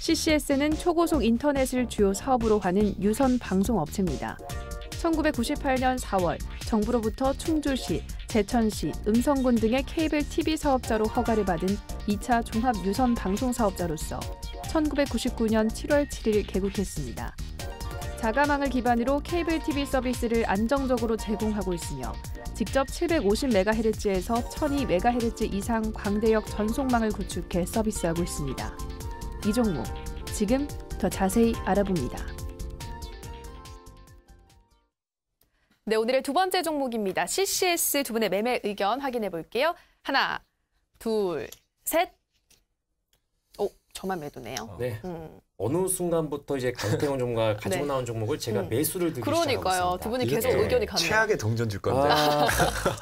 CCS는 초고속 인터넷을 주요 사업으로 하는 유선 방송업체입니다. 1998년 4월 정부로부터 충주시, 제천시, 음성군 등의 케이블 TV 사업자로 허가를 받은 2차 종합 유선 방송 사업자로서 1999년 7월 7일 개국했습니다. 자가망을 기반으로 케이블 TV 서비스를 안정적으로 제공하고 있으며 직접 750MHz에서 1200MHz 이상 광대역 전송망을 구축해 서비스하고 있습니다. 이 종목, 지금 더 자세히 알아봅니다. 네, 오늘의 두 번째 종목입니다. CCS 두 분의 매매 의견 확인해 볼게요. 하나, 둘, 셋. 오, 저만 매도네요. 네. 어느 순간부터 이제 강태용 종목과 가지고 나온 종목을 제가 매수를 들기 시작하고 있습니다. 두 분이 계속 의견이 같네요. 최악의 동전 줄 건데.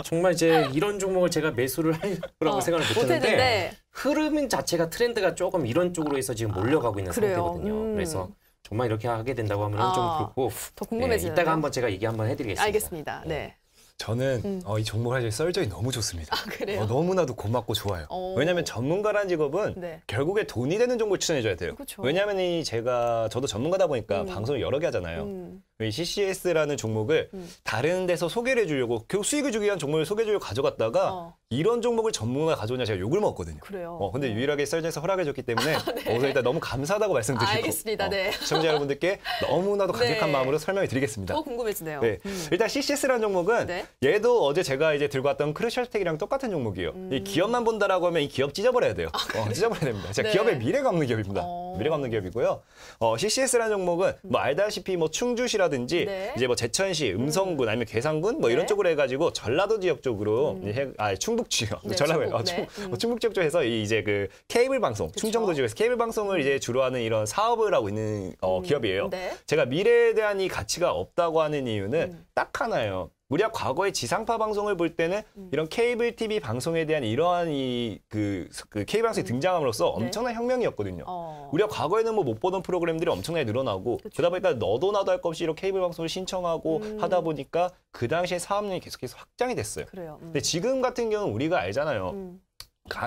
정말 이제 이런 종목을 제가 매수를 할 거라고 생각을 못했는데 흐름 자체가 트렌드가 조금 이런 쪽으로 해서 지금 몰려가고 있는 상태거든요. 그래서 정말 이렇게 하게 된다고 하면 좀 그렇고 더 궁금해지네요. 이따가 한번 제가 얘기 한번 해드리겠습니다. 알겠습니다. 네. 저는 이 종목 사실 썰전이 너무 좋습니다. 그래요? 너무나도 고맙고 좋아요. 왜냐하면 전문가라는 직업은 결국에 돈이 되는 종목을 추천해줘야 돼요. 그쵸. 왜냐하면 저도 전문가다 보니까 방송을 여러 개 하잖아요. 이 CCS라는 종목을 다른 데서 소개를 해주려고 결국 수익을 주기 위한 종목을 소개해주려고 가져갔다가 이런 종목을 전문가가 가져오냐 제가 욕을 먹었거든요. 그래요. 근데 유일하게 썰전에서 허락해줬기 때문에 오늘 일단 너무 감사하다고 말씀드리고 알겠습니다. 네. 시청자 여러분들께 너무나도 간직한 마음으로 설명을 드리겠습니다. 더 궁금해지네요. 네. 일단 CCS라는 종목은 얘도 어제 제가 이제 들고 왔던 크루셜텍이랑 똑같은 종목이에요. 이 기업만 본다라고 하면 이 기업 찢어버려야 돼요. 찢어버려야 됩니다. 진짜 기업의 미래가 없는 기업입니다. 미래가 없는 기업이고요. CCS라는 종목은 뭐 알다시피 뭐 충주시라든지 이제 뭐 제천시, 음성군 아니면 괴산군 뭐 이런 쪽으로 해가지고 전라도 지역 쪽으로 충북지요. 전라도요. 충북 지역 쪽에서 이제 그 케이블 방송, 충청도 지역에서 케이블 방송을 이제 주로 하는 이런 사업을 하고 있는 기업이에요. 제가 미래에 대한 이 가치가 없다고 하는 이유는 딱 하나예요. 우리가 과거에 지상파 방송을 볼 때는 이런 케이블 TV 방송에 대한 이러한 그 케이블 방송이 등장함으로써 엄청난 혁명이었거든요. 우리가 과거에는 뭐 못 보던 프로그램들이 엄청나게 늘어나고 그러다 보니까 너도 나도 할 것 없이 이런 케이블 방송을 신청하고 하다 보니까 그 당시에 사업량이 계속해서 확장이 됐어요. 근데 지금 같은 경우는 우리가 알잖아요.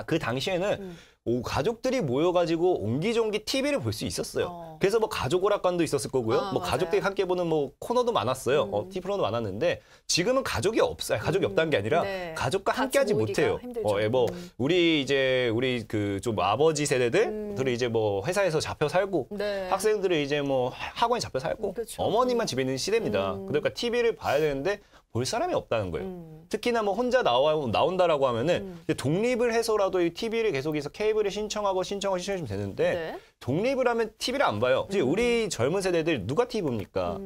그 당시에는 가족들이 모여가지고 옹기종기 TV를 볼 수 있었어요. 그래서 뭐 가족 오락관도 있었을 거고요. 뭐 가족들이 함께 보는 뭐 코너도 많았어요. TV 프로도 많았는데 지금은 가족이 없어요. 가족이 없다는 게 아니라 가족과 함께하지 못해요. 뭐 우리 그 좀 아버지 세대들이 이제 뭐 회사에서 잡혀 살고 학생들이 이제 뭐 학원에 잡혀 살고 어머니만 집에 있는 시대입니다. 그러니까 TV를 봐야 되는데 볼 사람이 없다는 거예요. 특히나 뭐 혼자 나온다라고 하면은 독립을 해서라도 이 TV를 계속해서 케이블을 신청해주면 되는데 독립을 하면 TV를 안 봐요. 우리 젊은 세대들 누가 TV 봅니까?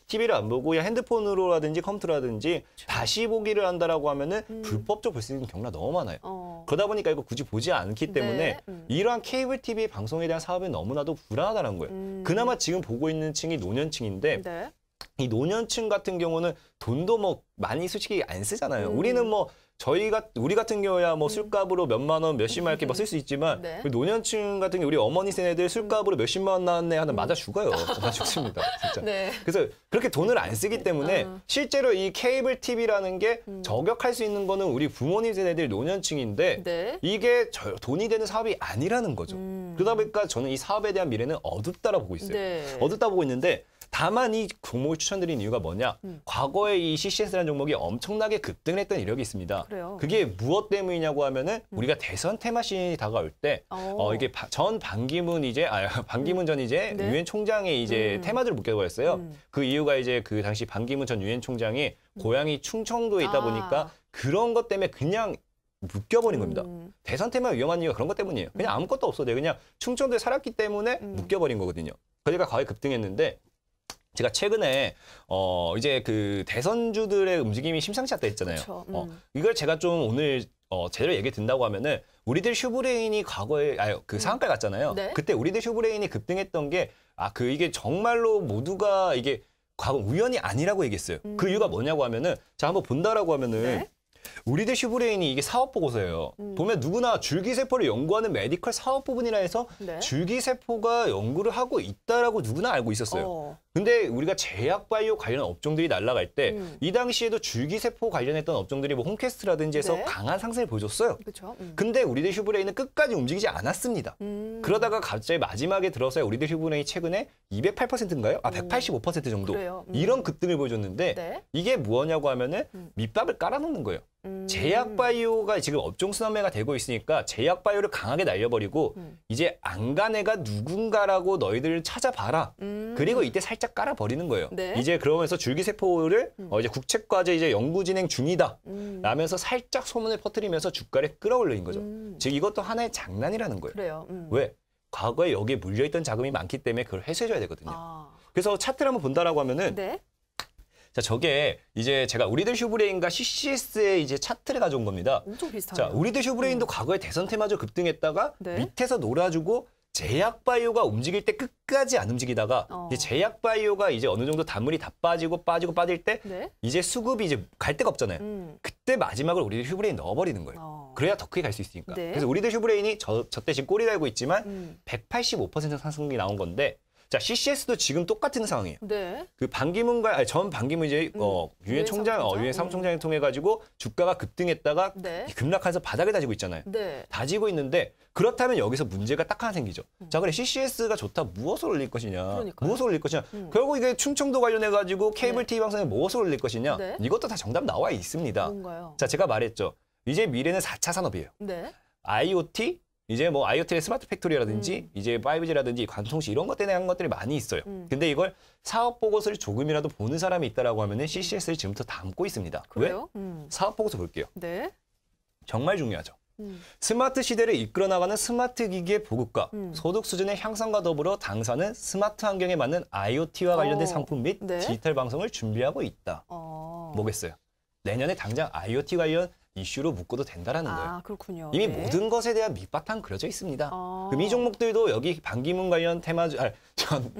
TV를 안 보고 그냥 핸드폰으로라든지 컴퓨터라든지 다시 보기를 한다라고 하면은 불법적으로 볼 수 있는 경우가 너무 많아요. 그러다 보니까 이거 굳이 보지 않기 때문에 이러한 케이블 TV 방송에 대한 사업이 너무나도 불안하다는 거예요. 그나마 지금 보고 있는 층이 노년층인데 이 노년층 같은 경우는 돈도 뭐 많이 솔직히 안 쓰잖아요. 우리는 뭐 우리 같은 경우야 뭐 술값으로 몇만 원, 몇십만 원 이렇게 쓸 수 있지만 노년층 같은 경우 우리 어머니 세대들 술값으로 몇십만 원 나왔네 하면 맞아 죽어요. 맞아 죽습니다. 진짜. 그래서 그렇게 돈을 안 쓰기 때문에 실제로 이 케이블 TV라는 게 저격할 수 있는 거는 우리 부모님 세대들 노년층인데 이게 돈이 되는 사업이 아니라는 거죠. 그러다 보니까 저는 이 사업에 대한 미래는 어둡다라고 보고 있어요. 어둡다 보고 있는데 다만 이 종목을 추천드린 이유가 뭐냐? 과거에 이 CCS라는 종목이 엄청나게 급등을 했던 이력이 있습니다. 그게 무엇 때문이냐고 하면은 우리가 대선 테마 시즌이 다가올 때 이게 전 반기문 전 이제 유엔 총장의 이제 테마들을 묶여버렸어요. 그 이유가 이제 그 당시 반기문 전 유엔 총장이 고향이 충청도에 있다 보니까 그런 것 때문에 그냥 묶여버린 겁니다. 대선 테마 위험한 이유가 그런 것 때문이에요. 그냥 아무것도 없어도 그냥 충청도에 살았기 때문에 묶여버린 거거든요. 그러니까 과거에 급등했는데 제가 최근에 이제 그 대선주들의 움직임이 심상치 않다 했잖아요. 이걸 제가 좀 오늘 제대로 얘기 든다고 하면은 우리들 슈브레인이 과거에 그 상한가 갔잖아요. 그때 우리들 슈브레인이 급등했던 게 이게 정말로 모두가 이게 과거 우연이 아니라고 얘기했어요. 그 이유가 뭐냐고 하면은 자 한번 본다라고 하면은 우리들 슈브레인이 이게 사업 보고서예요. 보면 누구나 줄기세포를 연구하는 메디컬 사업 부분이라 해서 네. 줄기세포가 연구를 하고 있다라고 누구나 알고 있었어요. 근데 우리가 제약바이오 관련 업종들이 날아갈 때 이 당시에도 줄기세포 관련했던 업종들이 뭐 홈캐스트라든지 해서 네. 강한 상승을 보여줬어요. 그쵸? 근데 우리들 슈브레인은 끝까지 움직이지 않았습니다. 그러다가 갑자기 마지막에 들어서야 우리들 슈브레인이 최근에 208%인가요? 185% 정도. 이런 급등을 보여줬는데 네. 이게 뭐냐고 하면은 밑밥을 깔아놓는 거예요. 제약바이오가 지금 업종 순환매가 되고 있으니까 제약바이오를 강하게 날려버리고 이제 안간애가 누군가라고 너희들 찾아봐라. 그리고 이때 살짝 깔아버리는 거예요. 네. 이제 그러면서 줄기세포를 이제 국책과제 이제 연구진행 중이다. 라면서 살짝 소문을 퍼뜨리면서 주가를 끌어올린 거죠. 즉 이것도 하나의 장난이라는 거예요. 그래요. 왜? 과거에 여기에 물려있던 자금이 많기 때문에 그걸 회수해줘야 되거든요. 그래서 차트를 한번 본다라고 하면은 네. 자, 저게 이제 제가 우리들 슈브레인과 CCS의 이제 차트를 가져온 겁니다. 엄청 비슷하네요. 자, 우리들 슈브레인도 과거에 대선 테마주 급등했다가 네. 밑에서 놀아주고 제약바이오가 움직일 때 끝까지 안 움직이다가 이제 제약바이오가 이제 어느 정도 단물이 다 빠지고 빠질 때 네? 이제 수급이 이제 갈 데가 없잖아요. 그때 마지막을 우리들 슈브레인 넣어버리는 거예요. 그래야 더 크게 갈 수 있으니까. 네. 그래서 우리들 슈브레인이 저때 지금 꼬리 달고 있지만 185% 상승이 나온 건데 자, CCS도 지금 똑같은 상황이에요. 네. 그 반기문과 전 반기문 이제 유엔 총장, 유엔 사무총장을 통해 가지고 주가가 급등했다가 네. 급락하면서 바닥에 다지고 있잖아요. 네. 다지고 있는데 그렇다면 여기서 문제가 딱 하나 생기죠. 자, 그래 CCS가 좋다. 무엇을 올릴 것이냐? 그러니까요. 무엇을 올릴 것이냐? 결국 이게 충청도 관련해 가지고 케이블 TV 방송에 무엇을 올릴 것이냐? 네. 이것도 다 정답 나와 있습니다. 뭔가요? 자, 제가 말했죠. 이제 미래는 4차 산업이에요. 네. IoT 이제 뭐 IoT의 스마트 팩토리라든지 이제 5G라든지 관통시 이런 것 때문에 한 것들이 많이 있어요. 근데 이걸 사업 보고서를 조금이라도 보는 사람이 있다라고 하면은 CCS를 지금부터 담고 있습니다. 그래요? 왜? 사업 보고서 볼게요. 네. 정말 중요하죠. 스마트 시대를 이끌어 나가는 스마트 기기의 보급과 소득 수준의 향상과 더불어 당사는 스마트 환경에 맞는 IoT와 관련된 상품 및 네. 디지털 방송을 준비하고 있다. 뭐겠어요? 내년에 당장 IoT 관련 이슈로 묶어도 된다라는 거예요. 그렇군요. 이미 네. 모든 것에 대한 밑바탕 그려져 있습니다. 그럼 이 종목들도 여기 반기문 관련 테마주,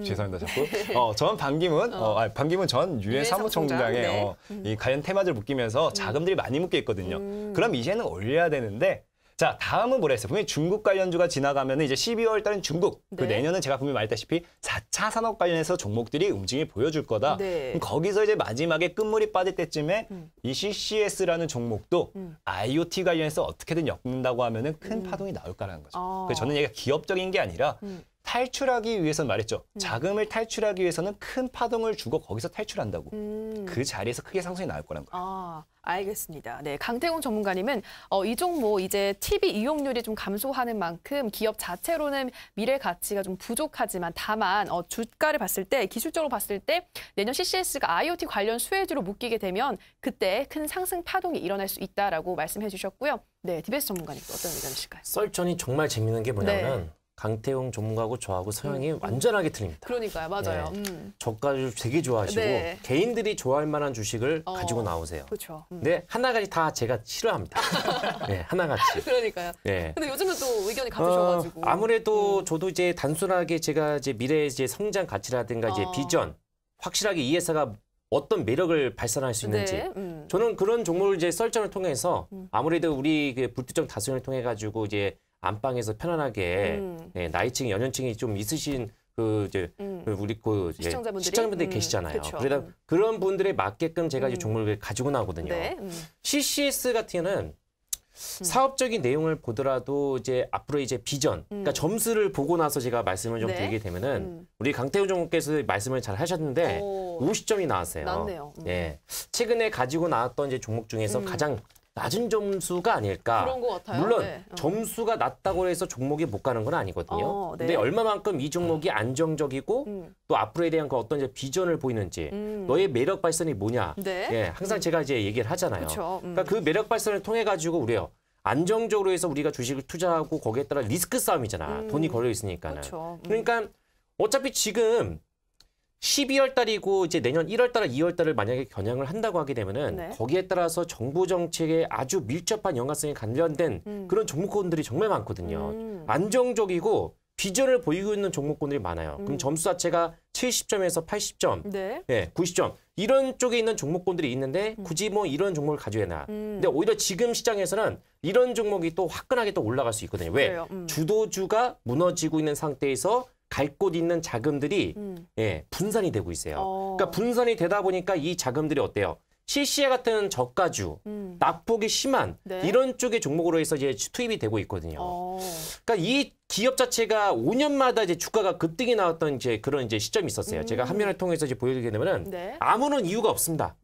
죄송합니다, 자꾸. 전 반기문, 반기문 전 유엔 사무총장의 네. 이 관련 테마주를 묶이면서 자금들이 많이 묶여 있거든요. 그럼 이제는 올려야 되는데, 자, 다음은 뭐라 했어요? 분명히 중국 관련주가 지나가면 이제 12월 달은 중국. 네. 그 내년은 제가 분명히 말했다시피 4차 산업 관련해서 종목들이 움직임을 보여줄 거다. 네. 그럼 거기서 이제 마지막에 끝물이 빠질 때쯤에 이 CCS라는 종목도 IoT 관련해서 어떻게든 엮는다고 하면은 큰 파동이 나올 거라는 거죠. 그래서 저는 얘가 기업적인 게 아니라 탈출하기 위해서는 말했죠. 자금을 탈출하기 위해서는 큰 파동을 주고 거기서 탈출한다고. 그 자리에서 크게 상승이 나올 거란 거예요. 알겠습니다. 네, 강태웅 전문가님은 이 종목 이제 TV 이용률이 좀 감소하는 만큼 기업 자체로는 미래 가치가 좀 부족하지만 다만 주가를 봤을 때 기술적으로 봤을 때 내년 CCS가 IoT 관련 수혜주로 묶이게 되면 그때 큰 상승 파동이 일어날 수 있다라고 말씀해 주셨고요. 네, 디베스 전문가님 어떤 의견이실까요? 썰전이 정말 재밌는 게 뭐냐면 네. 강태웅 전문가하고 저하고 성향이 완전하게 틀립니다. 그러니까요. 맞아요. 네. 저가를 되게 좋아하시고 네. 개인들이 좋아할 만한 주식을 가지고 나오세요. 그렇죠. 근데 하나같이 다 제가 싫어합니다. 네, 하나같이. 그러니까요. 네. 근데 요즘은 또 의견이 같으셔가지고. 아무래도 저도 이제 단순하게 제가 이제 미래의 이제 성장 가치라든가 이제 비전 확실하게 이 회사가 어떤 매력을 발산할 수 있는지 네. 저는 그런 종목을 이제 썰전을 통해서 아무래도 우리 그 불특정 다수를 통해 가지고 이제 안방에서 편안하게 네, 나이층, 연령층이 좀 있으신 그 이제 우리 그 시청자분들이 계시잖아요. 그러다 그런 분들에 맞게끔 제가 이제 종목을 가지고 나오거든요. 네. CCS 같은 경우는 사업적인 내용을 보더라도 이제 앞으로 이제 비전, 그러니까 점수를 보고 나서 제가 말씀을 좀 드리게 되면은 우리 강태훈 종목께서 말씀을 잘 하셨는데 50점이 나왔어요. 낮네요. 네, 최근에 가지고 나왔던 이제 종목 중에서 가장 낮은 점수가 아닐까. 그런 것 같아요. 물론 네. 점수가 낮다고 해서 종목이 못 가는 건 아니거든요. 네. 근데 얼마만큼 이 종목이 안정적이고 또 앞으로에 대한 그 어떤 이제 비전을 보이는지 너의 매력 발산이 뭐냐. 네. 예, 항상 제가 이제 얘기를 하잖아요. 그러니까 그 매력 발산을 통해 가지고 우리요. 안정적으로 해서 우리가 주식을 투자하고 거기에 따라 리스크 싸움이잖아. 돈이 걸려 있으니까는. 그러니까 어차피 지금 12월 달이고 이제 내년 1월 달, 2월 달을 만약에 겨냥을 한다고 하게 되면은 네. 거기에 따라서 정부 정책에 아주 밀접한 연관성이 관련된 그런 종목군들이 정말 많거든요. 안정적이고 비전을 보이고 있는 종목군들이 많아요. 그럼 점수 자체가 70점에서 80점, 네. 예, 90점 이런 쪽에 있는 종목군들이 있는데 굳이 뭐 이런 종목을 가져야 되나. 근데 오히려 지금 시장에서는 이런 종목이 또 화끈하게 또 올라갈 수 있거든요. 왜? 주도주가 무너지고 있는 상태에서 갈 곳 있는 자금들이 예, 분산이 되고 있어요. 그러니까 분산이 되다 보니까 이 자금들이 어때요? CCI 같은 저가주, 낙폭이 심한 네. 이런 쪽의 종목으로 해서 이제 투입이 되고 있거든요. 그러니까 이 기업 자체가 5년마다 이제 주가가 급등이 나왔던 이제 그런 이제 시점이 있었어요. 제가 화면을 통해서 이제 보여드리게 되면은 네. 아무런 이유가 없습니다.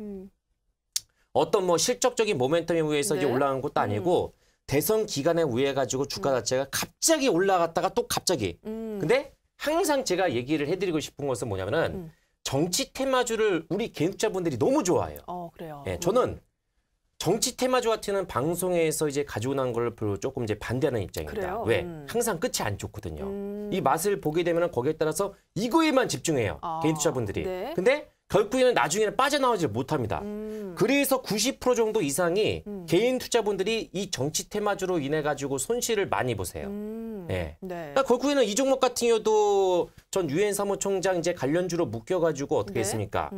어떤 뭐 실적적인 모멘텀에 의해서 네. 이제 올라간 것도 아니고 대선 기간에 의해 가지고 주가 자체가 갑자기 올라갔다가 또 갑자기. 근데 항상 제가 얘기를 해드리고 싶은 것은 뭐냐면은 정치 테마주를 우리 개인투자분들이 너무 좋아해요. 그래요. 예, 저는 정치 테마주 같은 방송에서 이제 가지고 난 걸 조금 이제 반대하는 입장입니다. 그래요? 왜? 항상 끝이 안 좋거든요. 이 맛을 보게 되면 거기에 따라서 이거에만 집중해요. 개인 투자분들이. 네. 근데 결국에는 나중에는 빠져나오지 못합니다. 그래서 90% 정도 이상이 개인 투자분들이 이 정치 테마주로 인해 가지고 손실을 많이 보세요. 예. 네. 그러니까 결국에는 이 종목 같은 경우도 전 유엔 사무총장 이제 관련주로 묶여가지고 어떻게 네. 했습니까?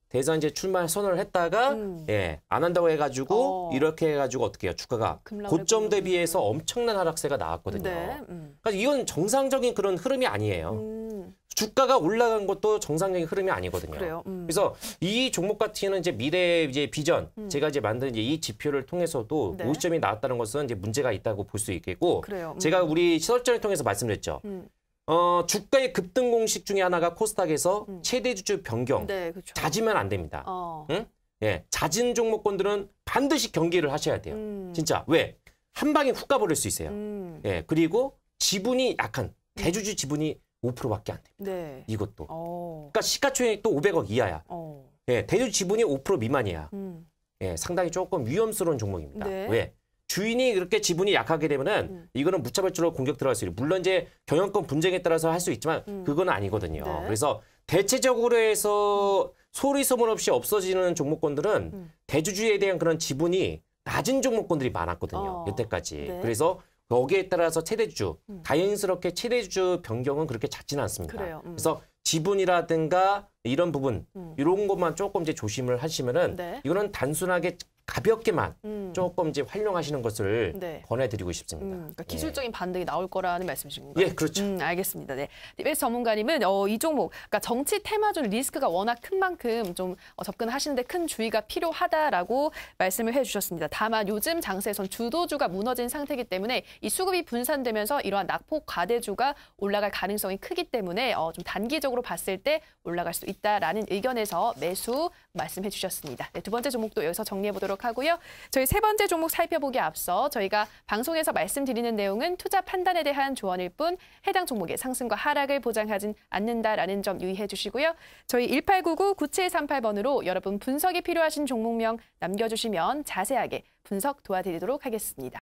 대선 이제 출마 선언을 했다가 예, 안 한다고 해가지고 이렇게 해가지고 어떻게 해요? 주가가 고점 대비해서 엄청난 하락세가 나왔거든요. 네. 그러니까 이건 정상적인 그런 흐름이 아니에요. 주가가 올라간 것도 정상적인 흐름이 아니거든요. 그래요. 그래서 이 종목 같은 경우는 이제 미래 이제 비전 제가 이제 만든 이제 이 지표를 통해서도 네. 50점이 나왔다는 것은 이제 문제가 있다고 볼 수 있겠고 그래요. 제가 우리 시설전을 통해서 말씀드렸죠. 주가의 급등 공식 중에 하나가 코스닥에서 최대 주주 변경. 네, 그렇죠. 잦으면 안 됩니다. 응? 예, 잦은 종목군들은 반드시 경계를 하셔야 돼요. 진짜 왜? 한 방에 훅 가버릴 수 있어요. 예, 그리고 지분이 약한 대주주 지분이 5%밖에 안 됩니다. 네. 이것도. 그러니까 시가총액 또 500억 이하야. 예, 대주주 지분이 5% 미만이야. 예, 상당히 조금 위험스러운 종목입니다. 네. 왜? 주인이 그렇게 지분이 약하게 되면은 이거는 무차별적으로 공격 들어갈 수 있어요. 물론 이제 경영권 분쟁에 따라서 할 수 있지만 그건 아니거든요. 네. 그래서 대체적으로 해서 소리 소문 없이 없어지는 종목군들은 대주주에 대한 그런 지분이 낮은 종목군들이 많았거든요. 여태까지. 네. 그래서 거기에 따라서 최대주주, 다행스럽게 최대주주 변경은 그렇게 잦지는 않습니다. 그래요. 그래서 지분이라든가 이런 부분, 이런 것만 조금 이제 조심을 하시면은 네. 이거는 단순하게 가볍게만 조금 이제 활용하시는 것을 네. 권해드리고 싶습니다. 그러니까 기술적인 반등이 나올 거라는 말씀이신 건가요? 예, 그렇죠. 알겠습니다. 네. TBS 전문가님은 이 종목, 그러니까 정치 테마주 리스크가 워낙 큰 만큼 좀 접근하시는데 큰 주의가 필요하다라고 말씀을 해주셨습니다. 다만 요즘 장세에선 주도주가 무너진 상태이기 때문에 이 수급이 분산되면서 이러한 낙폭 과대주가 올라갈 가능성이 크기 때문에 좀 단기적으로 봤을 때 올라갈 수 있다라는 의견에서 매수 말씀해 주셨습니다. 네, 두 번째 종목도 여기서 정리해 보도록 하고요. 저희 세 번째 종목 살펴보기 앞서 저희가 방송에서 말씀드리는 내용은 투자 판단에 대한 조언일 뿐 해당 종목의 상승과 하락을 보장하진 않는다라는 점 유의해 주시고요. 저희 1899-9738번으로 여러분 분석이 필요하신 종목명 남겨주시면 자세하게 분석 도와드리도록 하겠습니다.